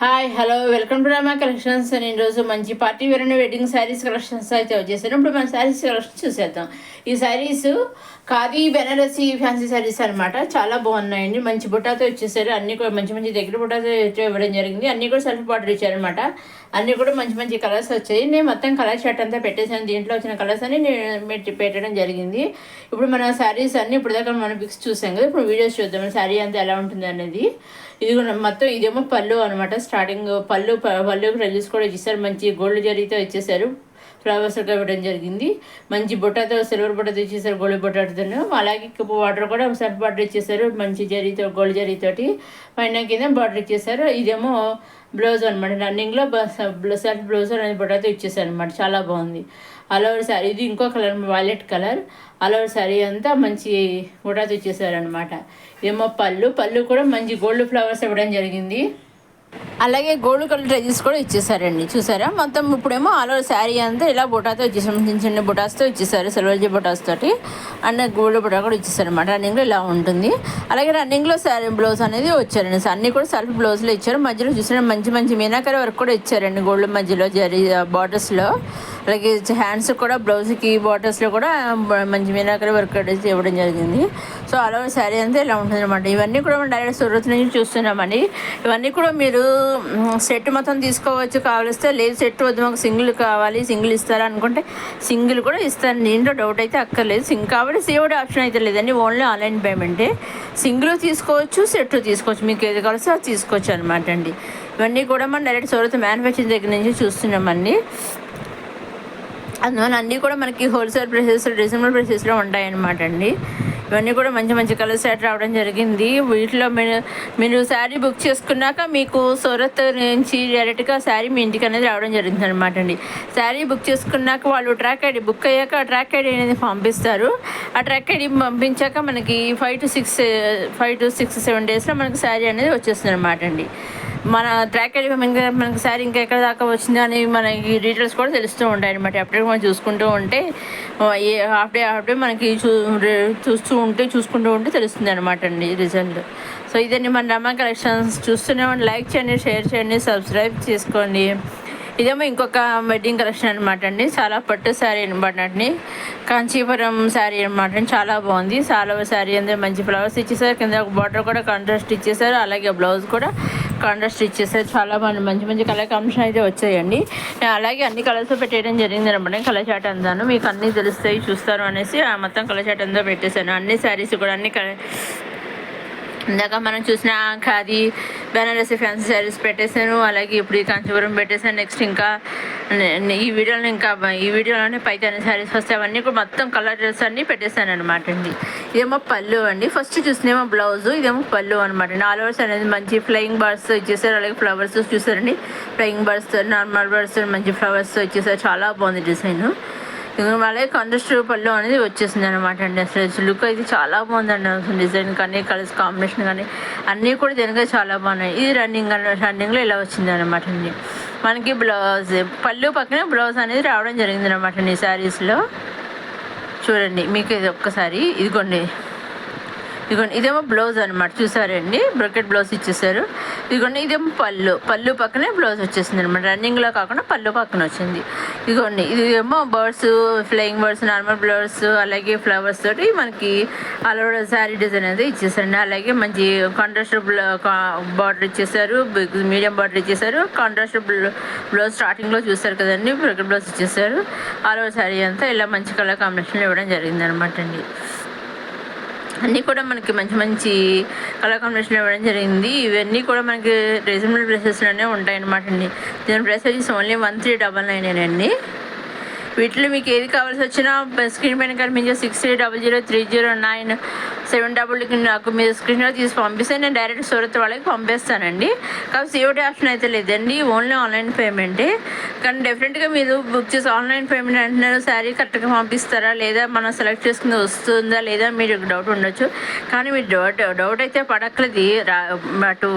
Hi hello welcome to Rama collections. నేను రోజు మంచి party wear and wedding saris collections అయితే వచ్చేసాను. ఇప్పుడు మన శారీస్ కలెక్షన్ చూసేద్దాం. ఈ శారీస్ ఖాదీ బెనారసి ఫ్యాన్సీ శారీస్ అనమాట. చాలా బాగున్నాయండి. మంచి బుట్టాతో ఇచ్చేసారు. అన్నీ కూడా మంచి మంచి దగ్గర బుట్టాతో ఇవ్వడం జరిగింది. అన్నీ కూడా సెల్ఫ్ బార్డర్ ఇచ్చారనమాట. అన్నీ కూడా మంచి మంచి కలర్స్ వచ్చాయి. నేను మొత్తం కలర్ షర్ట్ అంతా పెట్టేసాను. దీంట్లో వచ్చిన కలర్స్ అన్ని నేను పెట్టడం జరిగింది. ఇప్పుడు మన శారీస్ అన్ని ఇప్పుడు దాకా మనం పిక్స్ చూసాం కదా. ఇప్పుడు వీడియోస్ చూద్దాం శారీ అంతా ఎలా ఉంటుంది అనేది. ఇది మొత్తం ఇదేమో పళ్ళు అనమాట. స్టార్టింగ్ పళ్ళు రిలీజ్ కూడా ఇచ్చేసారు. మంచి గోల్డ్ జరీతో ఇచ్చేసారు. ఫ్లవర్స్ ఇవ్వడం జరిగింది. మంచి బుట్టతో సిల్వర్ బుట్టతో ఇచ్చేసారు. గోల్డ్ బుట్టతో అలాగే వాటర్ కూడా సెల్ఫ్ బార్డర్ ఇచ్చేసారు. మంచి జరీతో గోల్డ్ జరీతోటి పైన కింద బార్డర్ ఇచ్చేసారు. ఇదేమో బ్లౌజ్ అనమాట. రన్నింగ్లో సెల్ఫ్ బ్లౌజ్ అనేది బుట్టతో ఇచ్చేసారు అనమాట. చాలా బాగుంది. అలవర్ శారీ ఇది ఇంకో colour violet colour. All over sari అంతా మంచి బుట్టతో ఇచ్చేసారనమాట. ఇదేమో పళ్ళు కూడా మంచి గోల్డ్ ఫ్లవర్స్ ఇవ్వడం జరిగింది. అలాగే గోల్డ్ కలర్ డ్రెస్సెస్ కూడా ఇచ్చేసారండి. చూసారా మొత్తం ఇప్పుడేమో ఆల్ ఓవర్ శారీ అంతా ఇలా బుటాతో ఇచ్చేసారు. చిన్న చిన్న బుటాస్తో ఇచ్చేసారు. సిల్వర్ జీ బుటాస్ తోటి అండ్ గోల్డ్ బుటా కూడా ఇచ్చేసారు అనమాట. రన్నింగ్లో ఇలా ఉంటుంది. అలాగే రన్నింగ్లో శారీ బ్లౌజ్ అనేది వచ్చారండి. అన్నీ కూడా సెల్ఫ్ బ్లౌజ్లో ఇచ్చారు. మధ్యలో చూసిన మంచి మంచి మీనాకరి వర్క్ కూడా ఇచ్చారండి. గోల్డ్ మధ్యలో జరీ బార్డర్స్లో. అలాగే హ్యాండ్స్ కూడా బ్లౌజ్కి బార్డర్స్లో కూడా మంచి మీనాకరి వర్క్ ఇవ్వడం జరిగింది. సో ఆల్ ఓవర్ శారీ అంతా ఇలా ఉంటుంది అనమాట. ఇవన్నీ కూడా మనం డైరెక్ట్ సూరత్ నుంచి చూస్తున్నామండి. ఇవన్నీ కూడా మీరు సెట్ మొత్తం తీసుకోవచ్చు కావలిస్తే. లేదు సెట్ వద్దు మాకు సింగిల్ కావాలి, సింగిల్ ఇస్తారా అనుకుంటే సింగిల్ కూడా ఇస్తాను. దీంట్లో డౌట్ అయితే అక్కర్లేదు. కాబట్టి సేవ్డ్ ఆప్షన్ అయితే లేదండి. ఓన్లీ ఆన్లైన్ పేమెంటే. సింగిల్ తీసుకోవచ్చు, సెట్ తీసుకోవచ్చు. మీకు ఏది కావాల్సి అది తీసుకోవచ్చు అనమాట అండి. ఇవన్నీ కూడా మనం డైరెక్ట్ సూరత్ మ్యానుఫ్యాక్చరింగ్ దగ్గర నుంచి చూస్తున్నామండి. అందువల్ల అన్నీ కూడా మనకి హోల్సేల్ ప్రైసెస్ రీజనబుల్ ప్రైసెస్లో ఉంటాయన్నమాట అండి. ఇవన్నీ కూడా మంచి మంచి కలర్ సెట్ రావడం జరిగింది. వీటిలో మీరు శారీ బుక్ చేసుకున్నాక మీకు సూరత్ నుంచి డైరెక్ట్గా శారీ మీ ఇంటికి అనేది రావడం జరుగుతుంది అనమాట అండి. శారీ బుక్ చేసుకున్నాక వాళ్ళు ట్రాక్ ఐడి బుక్ అయ్యాక ఆ ట్రాక్ ఐడి అనేది పంపిస్తారు. ఆ ట్రాక్ ఐడి పంపించాక మనకి 5 to 6 7 డేస్లో మనకి శారీ అనేది వచ్చేస్తుంది అనమాట అండి. మన ట్రాక్ ఐడి మనకి శారీ ఇంకా ఎక్కడ దాకా వచ్చింది అని మనకి డీటెయిల్స్ కూడా తెలుస్తూ ఉంటాయి అనమాట. అప్పటికి మనం చూసుకుంటూ ఉంటే హాఫ్ డే మనకి చూసుకుంటూ ఉంటే తెలుస్తుంది అనమాట అండి రిజల్ట్. సో ఇదండి మన రమా కలెక్షన్స్. చూస్తూనే లైక్ చేయండి, షేర్ చేయండి, సబ్స్క్రైబ్ చేసుకోండి. ఇదేమో ఇంకొక వెడ్డింగ్ కలెక్షన్ అనమాట అండి. చాలా పట్టు శారీ అనమాట అండి. కాంచీపురం శారీ అనమాట అండి. చాలా బాగుంది. చాలా శారీ అందరూ మంచి ఫ్లవర్స్ ఇచ్చేసారు. కింద ఒక బార్డర్ కూడా కాంట్రాస్ట్ ఇచ్చేసారు. అలాగే బ్లౌజ్ కూడా కాంట్రాస్ట్ ఇచ్చేసారు. చాలా బాగుంది. మంచి మంచి కలర్ కాంబినేషన్ అయితే వచ్చాయండి. అలాగే అన్ని కలర్స్ పెట్టేయడం జరిగింది అనమాట. కలర్ చాట్ అందాను మీకు అన్నీ తెలుస్తాయి చూస్తారు అనేసి మొత్తం కలర్ చాట్ అంతా పెట్టేశాను. అన్ని శారీస్ కూడా అన్ని ఇందాక మనం చూసిన ఖాదీ బెనారసి ఫ్యాన్సీ శారీస్ పెట్టేశాను. అలాగే ఇప్పుడు ఈ కాంచీపురం పెట్టేశాను. నెక్స్ట్ ఇంకా ఈ వీడియోలోనే పైతాని శారీస్ వస్తాయి. అవన్నీ కూడా మొత్తం కలర్ డ్రెస్ అన్నీ పెట్టేశాను అనమాట అండి. ఇదేమో పళ్ళు అండి. ఫస్ట్ చూసినేమో బ్లౌజు, ఇదేమో పళ్ళు అనమాట అండి. ఆల్ ఓవర్స్ అనేది మంచి ఫ్లయింగ్ బర్డ్స్ ఇచ్చేసారు. అలాగే ఫ్లవర్స్ చూసారండి. ఫ్లయింగ్ బర్డ్స్, నార్మల్ బర్డ్స్, మంచి ఫ్లవర్స్ ఇచ్చేసారు. చాలా బాగుంది డిజైన్. అలాగే కాంట్రాస్ట్ పళ్ళు అనేది వచ్చేసింది అనమాట అండి. అసలు లుక్ అయితే చాలా బాగుందండి. అసలు డిజైన్ కానీ కలర్స్ కాంబినేషన్ కానీ అన్నీ కూడా దీనిగా చాలా బాగున్నాయి. ఇది రన్నింగ్లో ఇలా వచ్చింది అనమాట అండి. మనకి బ్లౌజ్ పళ్ళు పక్కన బ్లౌజ్ అనేది రావడం జరిగింది అనమాట అండి ఈ శారీస్లో. చూడండి మీకు ఇది ఒక్కసారి ఇదిగోండి ఇదేమో బ్లౌజ్ అనమాట. చూసారండి బ్రకెట్ బ్లౌజ్ ఇచ్చేసారు. ఇదిగోండి ఇదేమో పళ్ళు పక్కనే బ్లౌజ్ వచ్చేసింది అనమాట. రన్నింగ్లో కాకుండా పళ్ళు పక్కన వచ్చింది. ఇదిగోండి ఇదేమో birds, flying birds, normal birds, అలాగే ఫ్లవర్స్ తోటి మనకి ఆల్ ఓవర్ శారీ డిజైన్ అనేది ఇచ్చేసారండి. అలాగే మంచి కాంట్రాస్ట్ బార్డర్ ఇచ్చేసారు. మీడియం బార్డర్ ఇచ్చేసారు. కాంట్రాస్ట్ బ్లౌజ్ స్టార్టింగ్లో చూసారు కదండి. బ్రకెట్ బ్లౌజ్ ఇచ్చేసారు. ఆల్ ఓవర్ శారీ అంతా ఇలా మంచి కలర్ కాంబినేషన్లో ఇవ్వడం జరిగింది అనమాట అండి. అన్నీ కూడా మనకి మంచి మంచి కలర్ కాంబినేషన్ ఇవ్వడం జరిగింది. ఇవన్నీ కూడా మనకి రీజనబుల్ ప్రైసెస్లోనే ఉంటాయి అన్నమాట అండి. దీని ప్రైస్ వచ్చేసి ఓన్లీ 1399 అండి. వీటిలో మీకు ఏది కావాల్సి వచ్చినా స్క్రీన్ పైన కనిపించే 63003097 నాకు మీరు స్క్రీన్ షాట్ తీసి పంపిస్తే నేను డైరెక్ట్ సూరత్ వాళ్ళకి పంపిస్తానండి. కాబట్టి సిఓడి ఆప్షన్ అయితే లేదండి. ఓన్లీ ఆన్లైన్ పేమెంటే. కానీ డెఫినెట్గా మీరు బుక్ చేసి ఆన్లైన్ పేమెంట్ అంటున్నారు. శారీ కరెక్ట్గా పంపిస్తారా లేదా, మనం సెలెక్ట్ చేసుకుంది వస్తుందా లేదా మీరు డౌట్ ఉండొచ్చు. కానీ మీరు డౌట్ అయితే పడక్కలేదు. అటు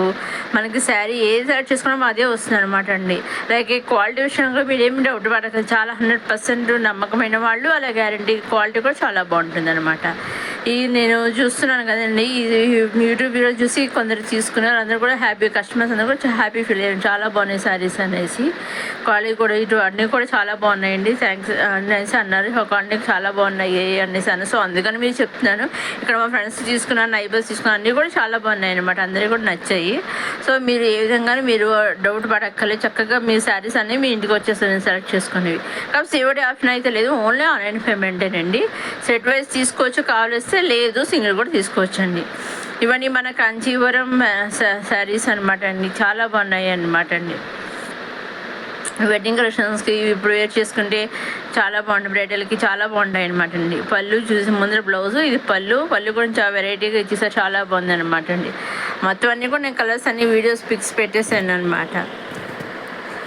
మనకి శారీ ఏది సెలెక్ట్ చేసుకున్నామో అదే వస్తుంది అనమాట అండి. అలాగే క్వాలిటీ విషయంలో మీరు ఏమి డౌట్ పడక్కలేదు. చాలా 100% నమ్మకమైన వాళ్ళు. అలా గ్యారంటీ క్వాలిటీ కూడా చాలా బాగుంటుంది అనమాట. ఇది నేను చూస్తున్నాను కదండి, ఇది యూట్యూబ్ వీడియో చూసి కొందరు తీసుకున్నారు. అందరూ కూడా హ్యాపీ, కస్టమర్స్ అందరూ కూడా హ్యాపీ ఫీల్ అయ్యారు. చాలా బాగున్నాయి శారీస్ అనేసి, క్వాలిటీ కూడా ఇటు అన్నీ కూడా చాలా బాగున్నాయండి, థ్యాంక్స్ అనేసి అన్నారు. ఒక అన్నీ చాలా బాగున్నాయి అనేసి అన్నారు. సో అందుకని మీరు చెప్తున్నాను. ఇక్కడ మా ఫ్రెండ్స్ తీసుకున్నాను, నైబర్స్ తీసుకున్నాను, అన్నీ కూడా చాలా బాగున్నాయి అనమాట, అందరికీ కూడా నచ్చాయి. సో మీరు ఏ విధంగా మీరు డౌట్ పడక్కర్లేదు, చక్కగా మీ శారీస్ అన్నీ మీ ఇంటికి వచ్చేస్తుంది సెలెక్ట్ చేసుకునేవి. కాబట్టి సిఓడి ఆప్షన్ అయితే లేదు, ఓన్లీ ఆన్లైన్ పేమెంటేనండి. సెట్ వైజ్ తీసుకోవచ్చు, కావాలిస్తే లేదు సింగిల్ కూడా తీసుకోవచ్చండి. ఇవన్నీ మన కాంచీవరం శారీస్ అనమాట అండి, చాలా బాగున్నాయి అనమాట అండి. వెడ్డింగ్ కలెక్షన్స్కి ఇప్పుడు వేర్ చేసుకుంటే చాలా బాగుంటుంది, బ్రైడల్కి చాలా బాగుంటాయి అనమాట అండి. పళ్ళు చూసి ముందర బ్లౌజు, ఇది పళ్ళు కూడా చాలా వెరైటీగా ఇచ్చేసారు, చాలా బాగుంది అనమాట అండి. మొత్తం అన్నీ కూడా నేను కలర్స్ అన్ని వీడియోస్ పిక్స్ పెట్టేసాను అనమాట.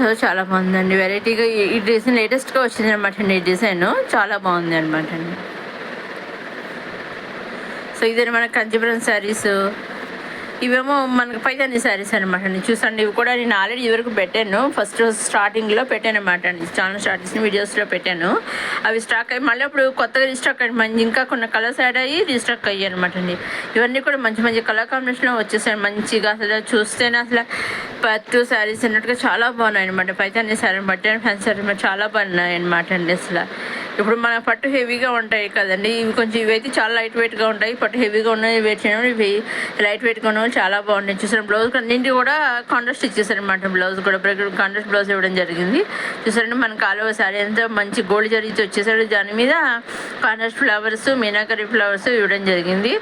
సో చాలా బాగుందండి, వెరైటీగా ఈ డిజైన్ లేటెస్ట్గా వచ్చింది అనమాట అండి. ఈ డిజైన్ చాలా బాగుంది అనమాట అండి. సో ఇదే మన కంచిపురం శారీస్, ఇవేమో మనకు పైతాని శారీస్ అనమాట అండి. చూసండి, ఇవి కూడా నేను ఆల్రెడీ ఇదివరకు పెట్టాను, ఫస్ట్ స్టార్టింగ్లో పెట్టాను అనమాట అండి, ఛానల్ స్టార్టింగ్స్ వీడియోస్లో పెట్టాను. అవి స్టాక్ అయ్యి మళ్ళీ అప్పుడు కొత్తగా రీస్టాక్ అయ్యి మంచి ఇంకా కొన్ని కలర్స్ యాడ్ అయ్యి రీస్టాక్ అయ్యాయి అనమాట అండి. ఇవన్నీ కూడా మంచి మంచి కలర్ కాంబినేషన్లో వచ్చేసాయి మంచిగా, అసలు చూస్తేనే అసలు పట్టు శారీస్ అన్నట్టుగా చాలా బాగున్నాయి అనమాట. పైతాని శారీ బట్టి ఫ్యాన్సీ శారీ చాలా బాగున్నాయి అనమాట అండి. అసలు ఇప్పుడు మన పట్టు హెవీగా ఉంటాయి కదండి, ఇవి కొంచెం ఇవైతే చాలా లైట్ వెయిట్గా ఉంటాయి, పట్టు హెవీగా ఉన్నాయి, వెయిట్ చేయడం ఇవి లైట్ వెయిట్గా ఉన్నాయి, చాలా బాగున్నాయి. చూసారు బ్లౌజ్ అన్నింటి కూడా కాంట్రాస్ట్ ఇచ్చేసారనమాట, బ్లౌజ్ కూడా కాంట్రాస్ట్ బ్లౌజ్ ఇవ్వడం జరిగింది. చూసారండి మన కాలువ శారీ అంతా మంచి గోల్డ్ జరిగితే వచ్చేసాడు, దాని మీద కాంట్రాస్ట్ ఫ్లవర్స్, మీనాకరీ ఫ్లవర్స్ ఇవ్వడం జరిగింది,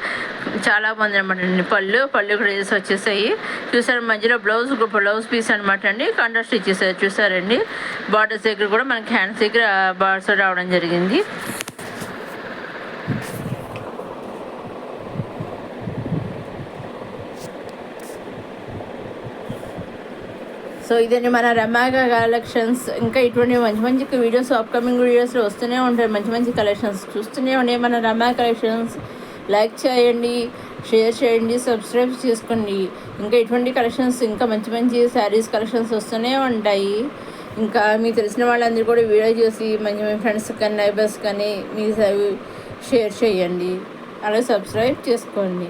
చాలా బాగుంది అనమాట. పళ్ళు కూడా వేసి వచ్చేసాయి. చూసారు మధ్యలో బ్లౌజ్ పీస్ అనమాట అండి, కాంట్రాస్ట్ ఇచ్చేసారు. చూసారండి బార్డర్స్ దగ్గర కూడా మనకి హ్యాండ్స్ దగ్గర బార్డర్స్ రావడం జరిగింది. సో ఇదండి మన రమాగా కలెక్షన్స్. ఇంకా ఇటువంటి మంచి మంచి వీడియోస్ అప్కమింగ్ వీడియోస్లో వస్తూనే ఉంటాయి, మంచి మంచి కలెక్షన్స్ చూస్తూనే ఉన్నాయి మన రమా కలెక్షన్స్. లైక్ చేయండి, షేర్ చేయండి, సబ్స్క్రైబ్ చేసుకోండి. ఇంకా ఇటువంటి కలెక్షన్స్, ఇంకా మంచి మంచి శారీస్ కలెక్షన్స్ వస్తూనే ఉంటాయి. ఇంకా మీకు తెలిసిన వాళ్ళందరూ కూడా వీడియో చూసి మంచి మంచి ఫ్రెండ్స్ కానీ నైబర్స్ కానీ మీ షేర్ చేయండి, అలాగే సబ్స్క్రైబ్ చేసుకోండి.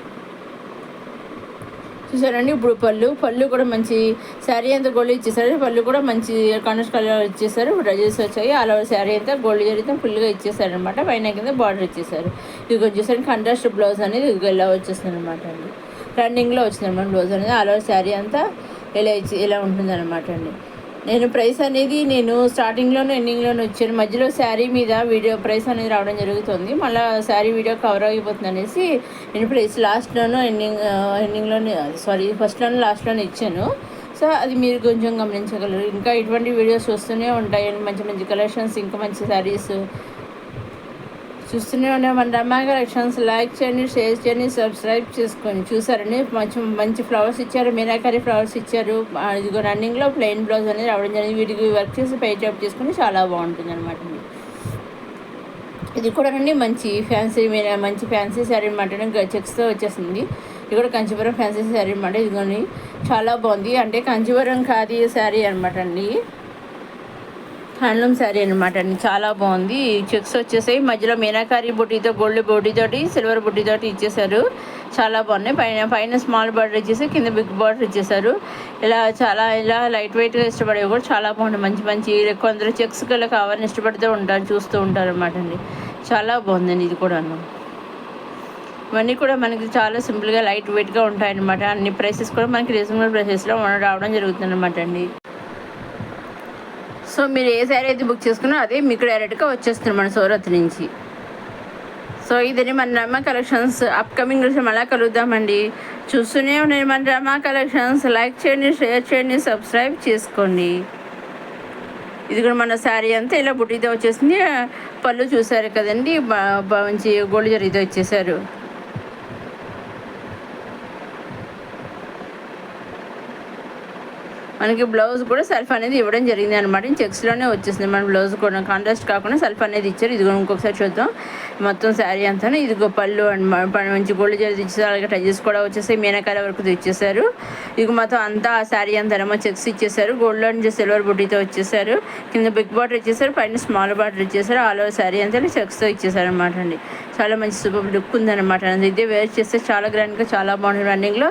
చూసారండి ఇప్పుడు పళ్ళు కూడా మంచి శారీ అంతా గోల్డ్ ఇచ్చేసారు, పళ్ళు కూడా మంచి కాంట్రాస్ట్ కలర్ ఇచ్చేసారు, డ్రెజెస్ వచ్చాయి. అలా శారీ అంతా గోల్డ్ జరిగితే ఫుల్గా ఇచ్చేసారు అనమాట, పైన కింద బార్డర్ ఇచ్చేసారు. ఇది వచ్చేసరికి కాంట్రాస్ట్ బ్లౌజ్ అనేది ఇలా వచ్చేస్తుంది అనమాట అండి, రన్నింగ్లో వచ్చింది అనమాట బ్లౌజ్ అనేది. అలా శారీ అంతా ఇలా ఉంటుంది అనమాట అండి. నేను ప్రైస్ అనేది స్టార్టింగ్లోనే ఎండింగ్లోనే వచ్చాను, మధ్యలో శారీ మీద వీడియో ప్రైస్ అనేది రావడం జరుగుతుంది, మళ్ళీ శారీ వీడియో కవర్ అయిపోతుంది అనేసి నేను ప్రైస్ లాస్ట్లోనూ ఎండింగ్లోనే ఫస్ట్లోనే లాస్ట్లోనే ఇచ్చాను. సో అది మీరు కొంచెం గమనించగలరు. ఇంకా ఇటువంటి వీడియోస్ వస్తూనే ఉంటాయండి, మంచి మంచి కలెక్షన్స్, ఇంకా మంచి శారీస్ చూస్తూనే ఉండే మన రమా కలెక్షన్స్. లైక్ చేయండి, షేర్ చేయండి, సబ్స్క్రైబ్ చేసుకోండి. చూసారండి మంచి ఫ్లవర్స్ ఇచ్చారు, మీనాకరీ ఫ్లవర్స్ ఇచ్చారు. ఇదిగో రన్నింగ్లో ప్లెయిన్ బ్లౌజ్ అనేది రావడం జరిగింది, వీటికి వర్క్ చేసి పై జాబ్ చేసుకుని చాలా బాగుంటుంది అనమాట. ఇది కూడా అండి మంచి ఫ్యాన్సీ శారీ అనమాట, చెక్స్తో వచ్చేసింది. ఇది కూడా కంచిపురం ఫ్యాన్సీ శారీ అనమాట. ఇదిగోండి చాలా బాగుంది, అంటే కంచిపురం ఖాదీ శారీ అనమాట అండి, హ్యాండ్లూమ్ శారీ అనమాట అండి, చాలా బాగుంది. చెక్స్ వచ్చేసాయి, మధ్యలో మీనాకారి బుట్టితో గోల్డ్ బుట్టితోటి సిల్వర్ బుట్టితోటి ఇచ్చేసారు, చాలా బాగున్నాయి. పైన స్మాల్ బార్డర్ ఇచ్చేసి కింద బిగ్ బార్డర్ ఇచ్చేసారు. ఇలా లైట్ వెయిట్గా ఇష్టపడేవి కూడా చాలా బాగున్నాయి, మంచి కొందరు చెక్స్ కల్లా కావాలని ఇష్టపడుతూ ఉంటారు, చూస్తూ ఉంటారు అనమాట అండి, చాలా బాగుందండి. ఇది కూడా ఇవన్నీ కూడా మనకి చాలా సింపుల్గా లైట్ వెయిట్గా ఉంటాయన్నమాట. అన్ని ప్రైసెస్ కూడా మనకి రీజనబుల్ ప్రైసెస్లో రావడం జరుగుతుంది అనమాట అండి. సో మీరు ఏ శారీ అయితే బుక్ చేసుకున్నా అదే మీకు డైరెక్ట్గా వచ్చేస్తుంది మన సూరత్ నుంచి. సో ఇదని మన రమా కలెక్షన్స్. అప్కమింగ్ విషయం అలా కలుద్దామండి, చూస్తూనే ఉన్నాయి మన రమా కలెక్షన్స్. లైక్ చేయండి, షేర్ చేయండి, సబ్స్క్రైబ్ చేసుకోండి. ఇది కూడా మన శారీ అంతా ఇలా బుట్టితో వచ్చేసింది, పళ్ళు చూసారు కదండి, మంచి గోల్డ్ జరీతో ఇచ్చేసారు. మనకి బ్లౌజ్ కూడా సెల్ఫ్ అనేది ఇవ్వడం జరిగింది అనమాట, చెక్స్లోనే వచ్చేసింది మన బ్లౌజ్ కూడా, కాంట్రాస్ట్ కాకుండా సెల్ఫ్ అనేది ఇచ్చారు. ఇదిగో ఇంకొకసారి చూద్దాం, మొత్తం శారీ అంతా ఇదిగో పళ్ళు మంచి గోల్డ్ జరీ ఇచ్చేసారు, అలాగే టచెస్ కూడా వచ్చేసాయి, మీనాకారి వరకు ఇచ్చేసారు. ఇదిగో మొత్తం అంతా ఆ శారీ అంతా చెక్స్ ఇచ్చేసారు, గోల్డ్లో నుంచి సిల్వర్ బుట్టితో వచ్చేసారు, కింద బిగ్ బార్డర్ ఇచ్చేసారు, పైన స్మాల్ బార్డర్ ఇచ్చేసారు, ఆల్ ఓవర్ శారీ అంతా చెక్స్తో ఇచ్చేసారు అనమాట అండి. చాలా మంచి సూపర్ లుక్ ఉందన్నమాట. ఇదే వేర్ చేస్తే చాలా గ్రాండ్గా చాలా బాగుంది. రన్నింగ్లో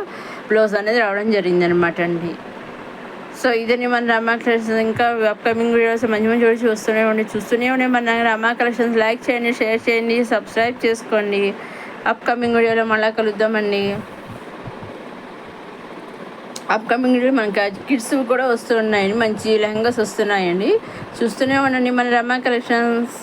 బ్లౌజ్ అనేది రావడం జరిగిందనమాట అండి. సో ఇదని మన రమా కలెక్షన్స్. ఇంకా అప్కమింగ్ వీడియోస్ మంచి మంచి వీడియోస్ చూస్తూనే ఉండే మన రమా కలెక్షన్స్. లైక్ చేయండి, షేర్ చేయండి, సబ్స్క్రైబ్ చేసుకోండి. అప్కమింగ్ వీడియోలో మళ్ళీ కలుద్దామండి. అప్కమింగ్ వీడియో మనకి కిడ్స్ కూడా వస్తున్నాయండి, మంచి లెహంగాస్ వస్తున్నాయండి. చూస్తూనే ఉండండి మన రమా కలెక్షన్స్.